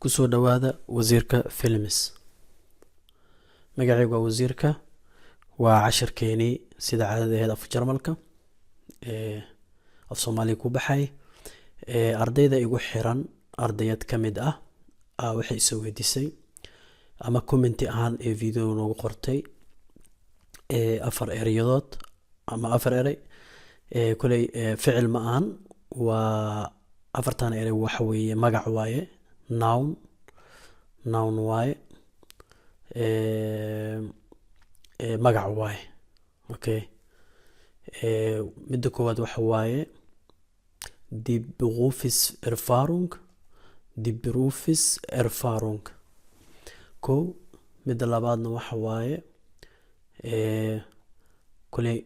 kusoo dhawaada wasiirka films. magacaygu waa wasiirka. waa casharkeenii sida caadadeed af jarmalka af soomaaliya ku baxay. ardayda igu xiran ardayad ka mid ah waxay isoo weydiisay ama commenti ahaan ee video noogu qortay afar erayadood ama afar eray kulay ficil ma ahan. waa afartan eray waxa weeye magac waaye, noun waaye, magac waaye. okay. midda koowaad waxa waaye die Berufserfahrung. kow. midda labaadna waxa waaye kuley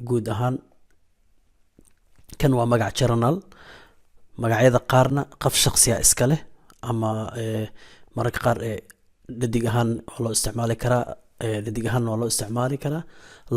guud ahaan kan waa magac journal. magacyada qaarna qof shaqsiya iska leh ama mararka qaar dhadig ahaan waa loo isticmaali karaa, dhadig ahaan waa loo isticmaali karaa,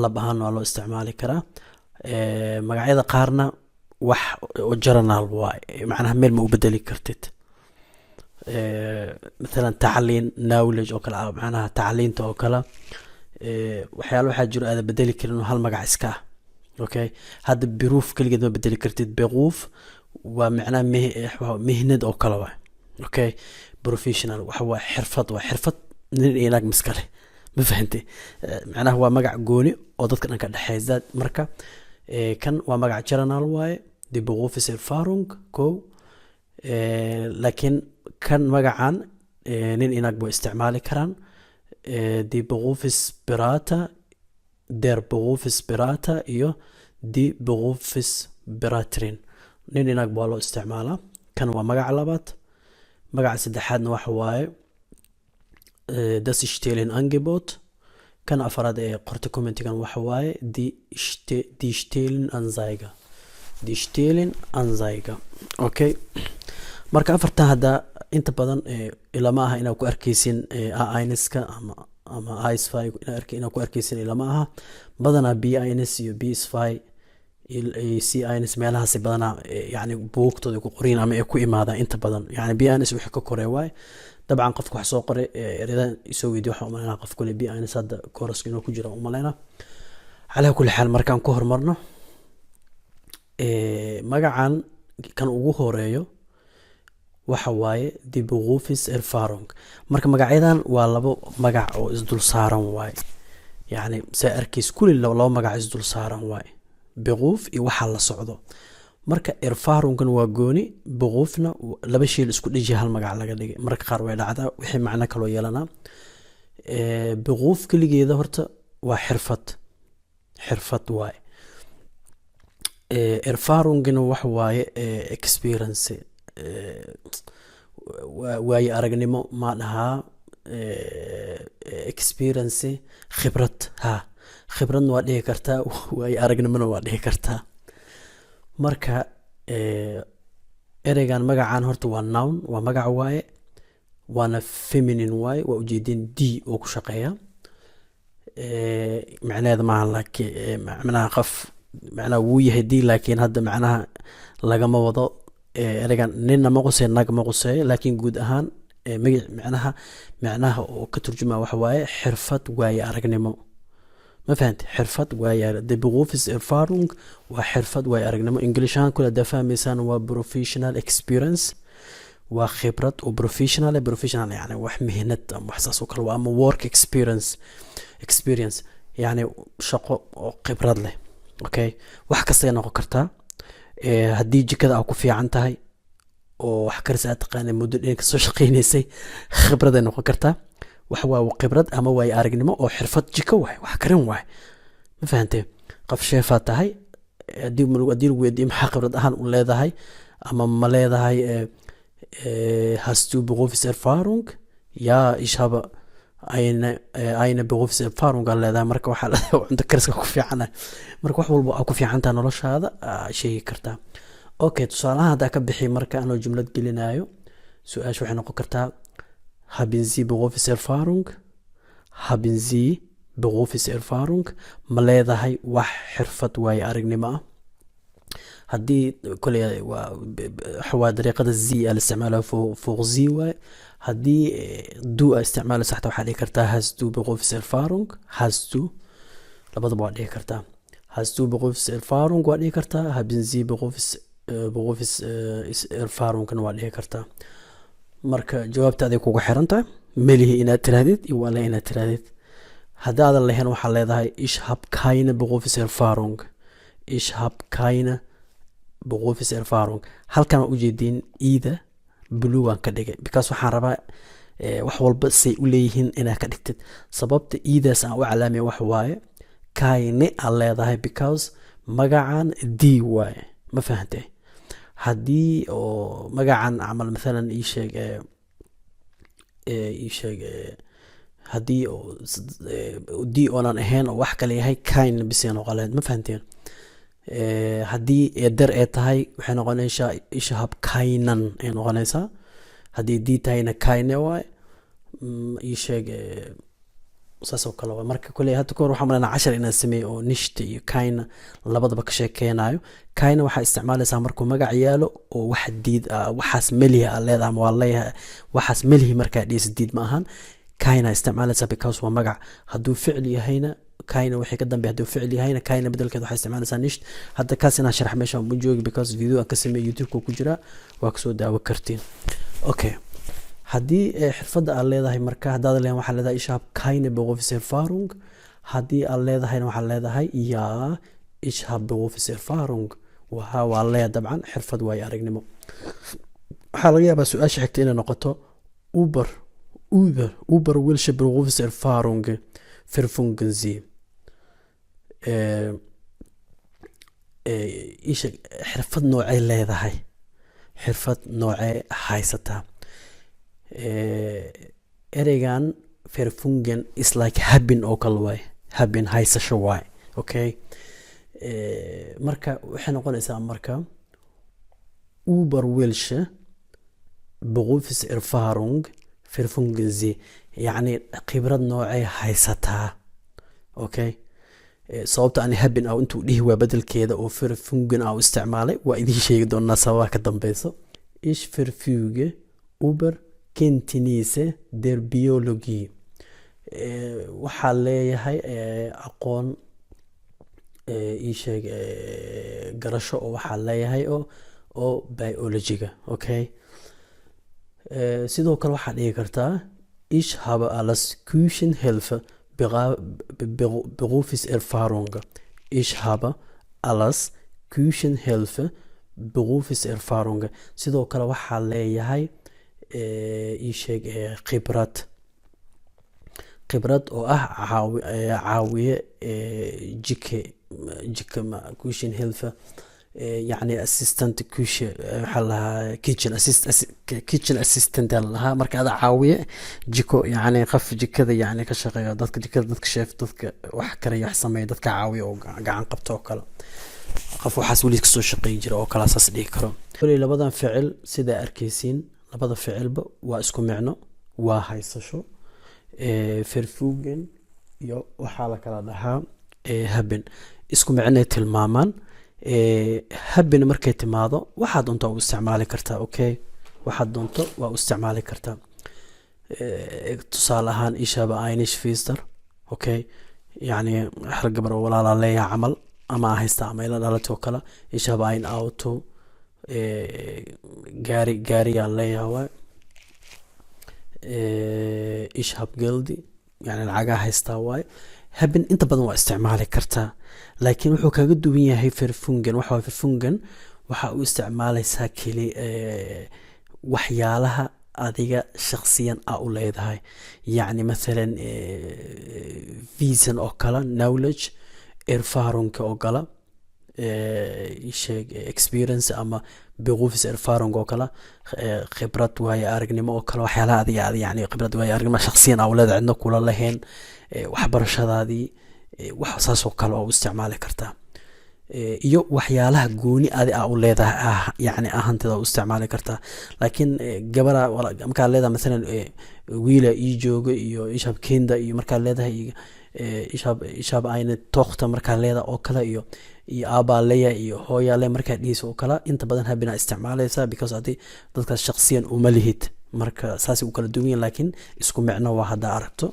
lab ahaan waa loo isticmaali karaa. magacyada qaarna wax journal waaye, macnaha meel ma u bedeli kartid. مثلا تعلين knowledge oo kale, macnaha tacliinta oo kale waxyaalo waxaa jiro aad bedeli karin hal magac iska ah. okay. hadda beruf kaligeed ma bedeli kartid. beruf waa macnaha mihnad oo kale waa. okay. professional waxa waa xirfad, waa xirfad nin iyo naag miskale, ma fahantay? macnaha waa magac gooni oo dadka dhan ka dhaxaysa. marka kan waa magac journal waaye, die Berufserfahrung. kow. laakiin kan magacan nin inaag buu isticmaali karaan. die Berufsberater, der Berufsberater iyo die Berufsberaterin. nin inaag baa loo isticmaalaa. kan waa magaca labaad. magaca saddexaadna waxa waaye das Stellenangebot. kan afraad ee qorta commentigan waxa waaye die Stellenanzeige. die Stellenanzeige. okay. marka afartan hadda inta badan ilama aha inaad ku arkaysin A1ska ama A5 inaad ku arkaysin ilama aha. badanaa B1 iyo B5 C1 meelahaas badanaa yani buugtooda ku qorin ama ay ku imaadaan inta badan. yani B1 wixii ka koray waay. dabcan qofka wax soo qoray eradan isoo weydiyo waxa umaleynaa qof kale B1 hadda kooraska inuu ku jiro umaleynaa. calaa kulli xaal markaan ku hormarno magacan kan ugu horeeyo waxa waaye die Berufserfahrung. marka magacyadan waa labo magac oo isdul saaran waaye. yani saa arkiis kulli labo magac isdul saaran waaye. beruf iyo waxa la socdo. marka erfahrungan waa gooni, berufna laba shay la isku dhiji hal magac laga dhigay. marka qaar way dhacdaa wixii macno kale oo yeelanaa. beruf kaligeeda horta waa xirfad waaye. erfahrungan waxa waaye experience, waaye aragnimo ma dhahaa. experience khibrad. khibradna waa dhihi kartaa, waaye aragnimona waa dhihi kartaa. marka ereygan magacan horta waa noun, waa magac waaye, waana feminine waaye. waa ujeedin d oo ku shaqeeya. macnaheeda maaha laakiin macnaha qof macnaha wuu yahay d, laakiin hadda macnaha lagama wado ereygan ninna ma qusay naag ma qusay, laakiin guud ahaan macnaha oo ka turjuma waxa waaye xirfad waaye aragnimo. ma fahantay? xirfad waaye die Berufserfahrung waa xirfad waaye aragnimo. english ahaan kula dafahmaysaan waa professional experience. waa khibrad oo professional yani wax mihnad ama wax saas oo kale waa, ama work experience yani shaqo oo khibrad leh. okay. wax kasta noqon kartaa. haddii jikada aad ku fiican tahay oo wax karis aad taqaanay muddo dheer ka soo shaqeynaysay, khibrad ay noqon kartaa. wax waa khibrad ama waaye aragnimo oo xirfad jiko waay, wax karin waay. ma fahantay? qof sheefaad tahay, haddii lagu weydiiyo maxaa khibrad ahaan u leedahay ama ma leedahay hast du Berufserfahrung? ja ich habe eine Berufserfahrung aan leedahay. marka waxaa cunto kariska ku fiicanahay. marka wax walba aa ku fiicantaa noloshaada sheegi kartaa. okay. tusaalahan haddaa ka bixi marka anoo jumlad gelinayo, su-aasha waxay noqon kartaa haben Sie Berufserfahrung? haben Sie Berufserfahrung? ma leedahay wax xirfad waaye aragnimo ah. هدي كل حوا طريقة الزي الاستعمالها فوق زي واي هدي دو استعمال صح تو حالي كرتا has du berufs Erfahrung hast du labadaba waa dhihi kartaa hast du berufs Erfahrung waa dhihi kartaa haben sie berufs Erfahrung waa dhihi kartaa marka jawaabta aday kugu xiran tahay melihi inaad tirahdid iyo wala inaad tirahdid haddaadan lahayn waxaa leedahay ich hab keine berufs Erfahrung ich hab keine berufs Erfahrung halkan waa ujeediin iida blue aan ka dhigay because waxaan rabaa wax walba say u leeyihiin inaad ka dhigtid sababta iidaas aan u calaamay wax waaye keine aan leedahay because magacan d waaye ma fahantay haddii oo magacan camal maalan ii sheeg haddii oo d oonan ahayn oo wax kale yahay keine bisay noqoleed ma fahanteen haddii der ay tahay waxay noqonaysaa ich hab keinen ay noqonaysaa haddii d tahayna keine waay ii sheeg saas oo kale waay marka kuley hadda kahor waxaan malanaa 10 inaan sameeyo oo nishta iyo keine labadaba ka sheekeynayo keine waxaa isticmaalaysaa markuu magac yaalo oo wax diid waxaas melihi aa leedahay ama waa leeyahay waxaas melihi markaa dhiis diid ma ahan keine isticmaalaysaa because waa magac hadduu ficil yahayna keine wixii ka dambeeya hadduu ficil yahayna keine bedelkeed waxaa isticmaalaysaa nisht hadda kaas inaan sharax meesha ma joogi because video aan ka sameeyo youtube-ka ku jira waa kasoo daawo kartiin okay haddii xirfadda aad leedahay marka haddaad leedahay waxaa leedahay ich hab keine berufs Erfahrung haddii aad leedahayna waxaa leedahay ja ich hab berufs Erfahrung waa leeyahay dabcan xirfad waayo aragnimo waxaa laga yaabaa su-aasha xigta inay noqoto über welche berufs Erfahrung verfügen Sie xirfad noocay leedahay xirfad noocay haysataa ereygan verfungen is like haben oo kale waay haben haysasho waay okay marka waxay noqonaysaa marka über welche berufs Erfahrung verfungen Sie يعني khibrad noocay haysataa okay sababta aan haben aw intuu dhihi waa bedelkeeda oo verfungen aw isticmaalay waa idin sheegi doonaa sababaha ka dambayso ich verfüge über Kenntnisse der Biologie waxaa leeyahay aqoon ii sheeg garasho oo waxaa leeyahay oo biologiga okay sidoo kale waxaa dhihi kartaa ich habe alles Küchenhilfe Berufs Erfahrung ich habe alles Küchenhilfe Berufs Erfahrung sidoo kale waxaa leeyahay ii sheeg khibrad oo ah caawiye jika Küchenhilfe يعني assistant kitchen assistant lahaa marka ada caawiye jiko yani qaf jikada yani ka shaqeeyo dadka jikada dadka chef dadka wax kale wax sameeyo dadka caawiye oo gacan qabto oo kale qof waxaas wali ka soo shaqeey jira oo kala asaas dhigi karo labadan ficil sida arkeysiin labada ficilba waa isku micno waa haysasho verfugen iyo waxaa la kala dhahaa haben isku micnay tilmaamaan haben markay timaado waxaad doonto u isticmaali kartaa okay waxaad doonto waa u isticmaali kartaa tusaale ahaan ich habe eine Schwester okay yani har gabar walaala leeyahay camal ama haysta ama ila dhalato kala ich habe ein Auto gaari aan leeyahay ich habe Geld yani lacagaha haystaa waay haben inta badan waa isticmaali kartaa laakiin wuxuu kaga duwan yahay verfungen waxa verfungen waxa uu isticmaalaysaa kali waxyaalaha adiga shakhsiyan u leedahay yani مثلا vision oo kala knowledge erfahrung oo kala experience ama berufs Erfahrung oo kala khibrad waayo aragnimo oo kala waxyaalaha adiga yani khibrad waayo aragnimo shakhsiyan u leedahay cidna kula lahayn waxbarashadaadii wax saas oo kale oo isticmaali kartaa iyo waxyaalaha gooni u leedahay yani ahanteeda u isticmaali kartaa laakiin gabara marka leedahay mesela wiila ii joogo iyo ishab kinda iyo marka leedahay ishab ayna toqta marka leedahay oo kale iyo iyo aabaa leya iyo hooyaa le markaa dhihiisa oo kala inta badan habina isticmaalaysaa because haddii dadkaas shaqsiyan uma lihid marka saasay u kala duwan yihiin laakiin isku micno waa haddaa aragto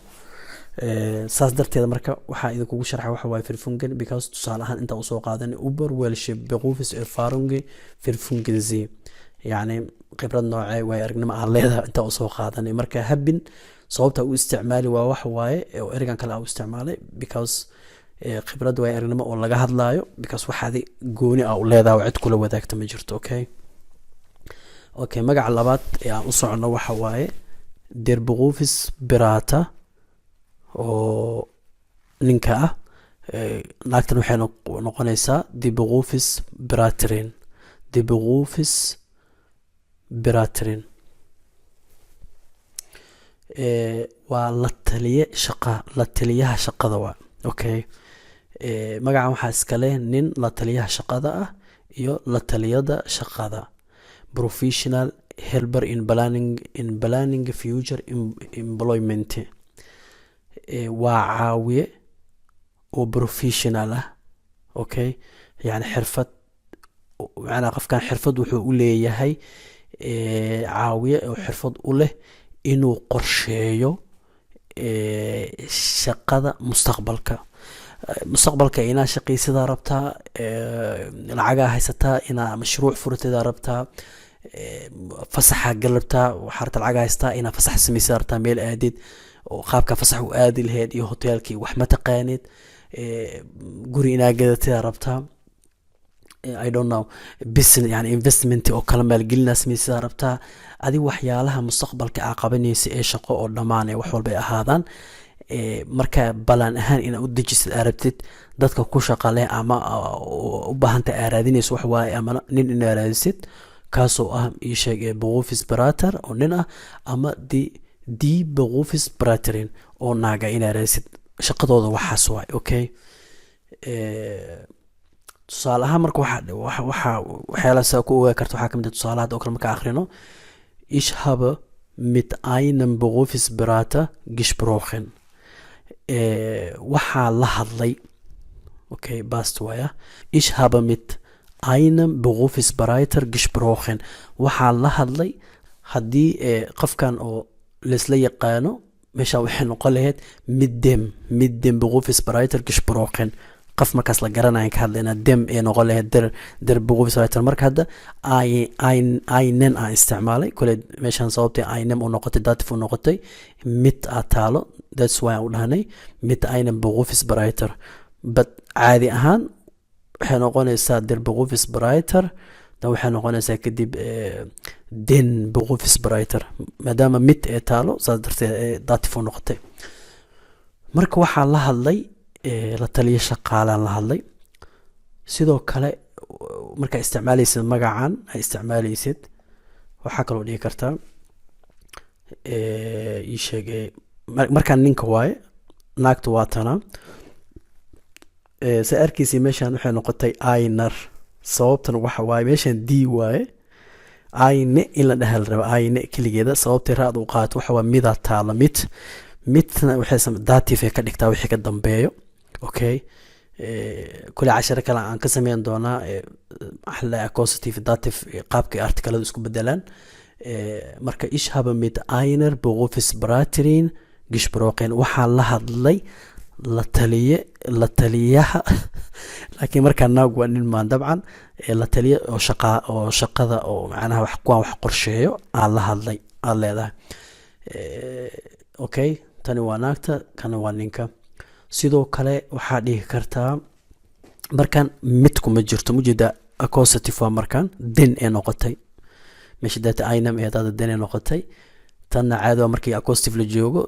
saas darteeda marka waxaa idinkugu sharxa waxa waaye verfungen because tusaale ahaan intaa usoo qaadan uber welshe berufis erfahrunge verfungen sie yacni khibrad noocee waay aragnimo aan leedahay intaa usoo qaadanay marka habin sababta u isticmaali waa waxa waaye oo erigan kale u isticmaalay because khibrad waay aragnimo oo laga hadlaayo because waxaadi gooni ah u leedahay oo cid kula wadaagta ma jirto okay magaca labaad ee aan u socono waxa waaye der berufis berata oo ninka ah naagtan waxay noqonaysaa die berufis beraterin die berufis beraterin waa la taliyaha shaqada waa okay magacan waxaa iskale nin la taliyaha shaqada ah iyo la taliyada shaqada professional helper in planning future employment waa caawiye oo professional ah okay yani xirfad macnaa qofkan xirfad wuxuu u leeyahay caawiye oo xirfad u leh inuu qorsheeyo shaqada mustaqbalka inaa shaqaysidaa rabtaa lacagaa haysataa inaa mashruuc furatadaa rabtaa fasaxa gal rabtaa waxaa rabta lacagaa haystaa inaa fasax samaysidaa rabtaa meel aadid oo qaabka fasax u aadi lahayd iyo hoteelkii wax ma taqaanid guri inaa gadatidaa rabtaa I don't know business yani investment oo kala maalgelinaa samaysidaa rabtaa adi waxyaalaha mustaqbalka aa qabanaysa ee shaqo oo dhammaan ee wax walba ay ahaadaan marka balaan ahaan inaa u dejisid aa rabtid dadka ku shaqa leh ama u baahanta aa raadinayso wax waaye ama nin inaa raadisid kaasoo ah ii sheeg berufis berater oo nin ah ama die berufis beraterin oo naaga inaa raadisid shaqadooda waxaas waay okay tusaale ahaan marka waxyaalaha ku ogaa karta waxaa kamid tusaalaha hadda oo kale marka akhrino ich habe mit einem berufsberater gesprochen waxaa la hadlay okay bast waaya ich habe mit einem berufsberater gesprochen waxaa la hadlay haddii qofkan oo laisla yaqaano meesha waxay noqon lahayd mit dem berufsberater gesprochen qof markaas la garanayan ka hadlayna dem ee noqon lahayd der berufsberater marka hadda einen aan isticmaalay kule meeshaan sababtay einem u noqotay datif u noqotay mit aa taalo that's why aan u dhahnay mit einem berufsberater but caadi ahaan waxay noqonaysaa der berufsberater dan waxay noqonaysaa kadib den berufsberater maadaama mit ee taalo saas darteed datif u noqotay marka waxaa la hadlay la taliya shaqaalaan la hadlay sidoo kale markaa isticmaalaysid magacan ay isticmaalaysid waxaa kaloo dhigi kartaa ii sheeg markaan ninka waaye naagta waa tana sa arkiisii meeshaan waxay noqotay aynar sababtan waxa waaye meeshaan d waaye ayne in la dhahal raba ayne keligeeda sababtay raad u qaato waxa waa midaa taala midna waxay datif ka dhigtaa wixii ka dambeeyo okay kule casharo kale aan ka sameyn doonaa accusative dative qaabkay artikaladu isku bedelaan marka ich habe mit einer berufsberaterin gesprochen waxaa la hadlay la taliyaha laakiin markaa naag waa nin maan dabcan la taliya oo shaqada oo macnaha kuwaan wax qorsheeyo aan la hadlay aad leedahay okay tani waa naagta kana waa ninka sidoo kale waxaa dhihi kartaa markaan mid kuma jirto mujeeda accusative waa markaan den ee noqotay meesha data aynam ee dada den ee noqotay tanna caadi waa markii accusative la joogo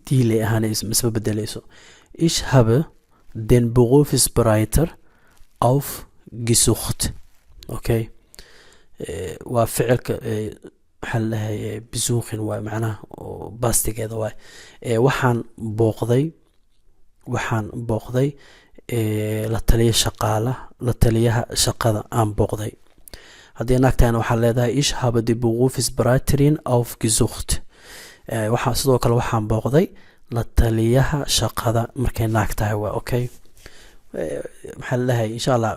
die lay ahaanayso misba bedelayso ich habe den berufsberater aufgesucht okay waa ficilka waxaa lalahay besuuqin waay macnaha bastigeeda waay waxaan booqday la taliyaha shaqada aan booqday haddii naagtahana waxaa leedahay ich habe die berufsberaterin aufgesucht waxaa sidoo kale waxaan booqday la taliyaha shaqada markay naag tahay waa okay maxaa lalahay insha allah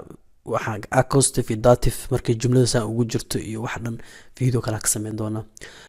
waxaan accoustic iyo dative markay jumlada saan ugu jirto iyo wax dhan video kale ka sameyn doonaa